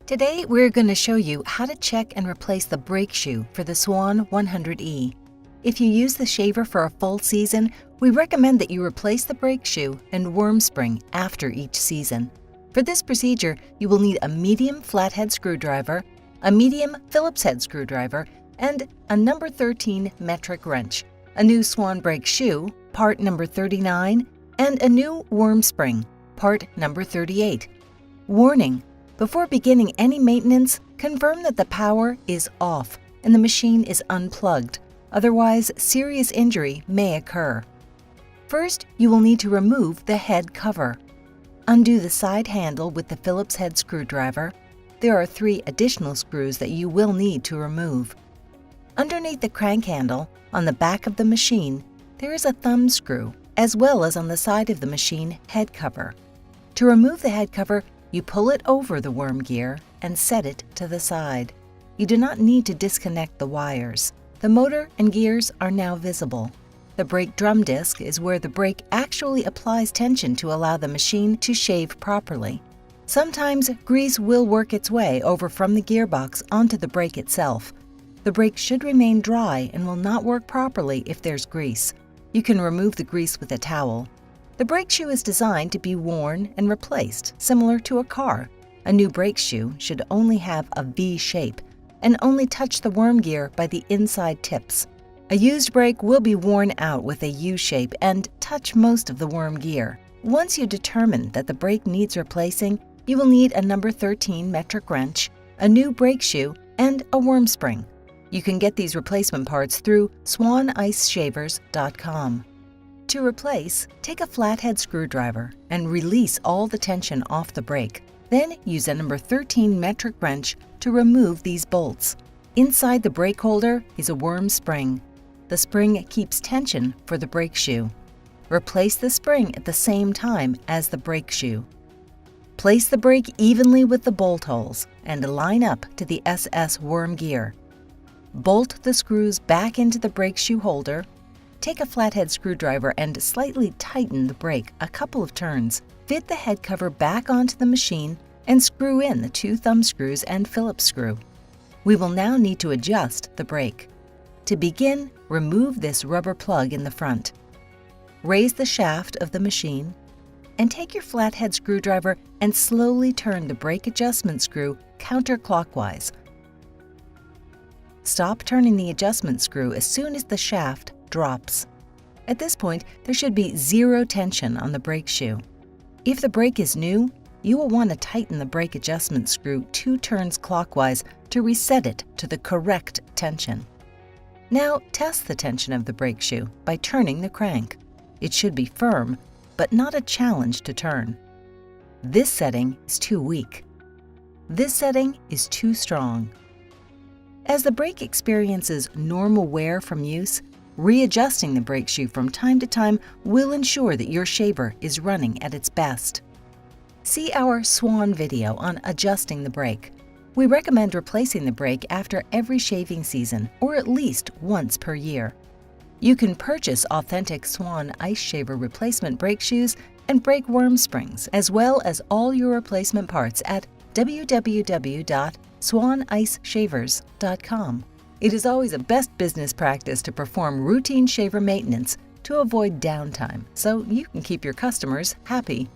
Today, we're going to show you how to check and replace the brake shoe for the Swan 100E. If you use the shaver for a full season, we recommend that you replace the brake shoe and worm spring after each season. For this procedure, you will need a medium flathead screwdriver, a medium Phillips head screwdriver, and a number 13 metric wrench, a new Swan brake shoe, part number 39, and a new worm spring, part number 38. Warning: before beginning any maintenance, confirm that the power is off and the machine is unplugged. Otherwise, serious injury may occur. First, you will need to remove the head cover. Undo the side handle with the Phillips head screwdriver. There are 3 additional screws that you will need to remove. Underneath the crank handle, on the back of the machine, there is a thumb screw, as well as on the side of the machine head cover. To remove the head cover, you pull it over the worm gear and set it to the side. You do not need to disconnect the wires. The motor and gears are now visible. The brake drum disc is where the brake actually applies tension to allow the machine to shave properly. Sometimes grease will work its way over from the gearbox onto the brake itself. The brake should remain dry and will not work properly if there's grease. You can remove the grease with a towel. The brake shoe is designed to be worn and replaced, similar to a car. A new brake shoe should only have a V shape and only touch the worm gear by the inside tips. A used brake will be worn out with a U shape and touch most of the worm gear. Once you determine that the brake needs replacing, you will need a number 13 metric wrench, a new brake shoe, and a worm spring. You can get these replacement parts through SwanIceShavers.com. To replace, take a flathead screwdriver and release all the tension off the brake. Then use a number 13 metric wrench to remove these bolts. Inside the brake holder is a worm spring. The spring keeps tension for the brake shoe. Replace the spring at the same time as the brake shoe. Place the brake evenly with the bolt holes and line up to the SS worm gear. Bolt the screws back into the brake shoe holder. Take a flathead screwdriver and slightly tighten the brake a couple of turns. Fit the head cover back onto the machine and screw in the 2 thumb screws and Phillips screw. We will now need to adjust the brake. To begin, remove this rubber plug in the front. Raise the shaft of the machine and take your flathead screwdriver and slowly turn the brake adjustment screw counterclockwise. Stop turning the adjustment screw as soon as the shaft drops. At this point, there should be 0 tension on the brake shoe. If the brake is new, you will want to tighten the brake adjustment screw 2 turns clockwise to reset it to the correct tension. Now test the tension of the brake shoe by turning the crank. It should be firm, but not a challenge to turn. This setting is too weak. This setting is too strong. As the brake experiences normal wear from use, readjusting the brake shoe from time to time will ensure that your shaver is running at its best. See our Swan video on adjusting the brake. We recommend replacing the brake after every shaving season or at least once per year. You can purchase authentic Swan Ice Shaver replacement brake shoes and brake worm springs, as well as all your replacement parts at www.SwanIceShavers.com. It is always a best business practice to perform routine shaver maintenance to avoid downtime, so you can keep your customers happy.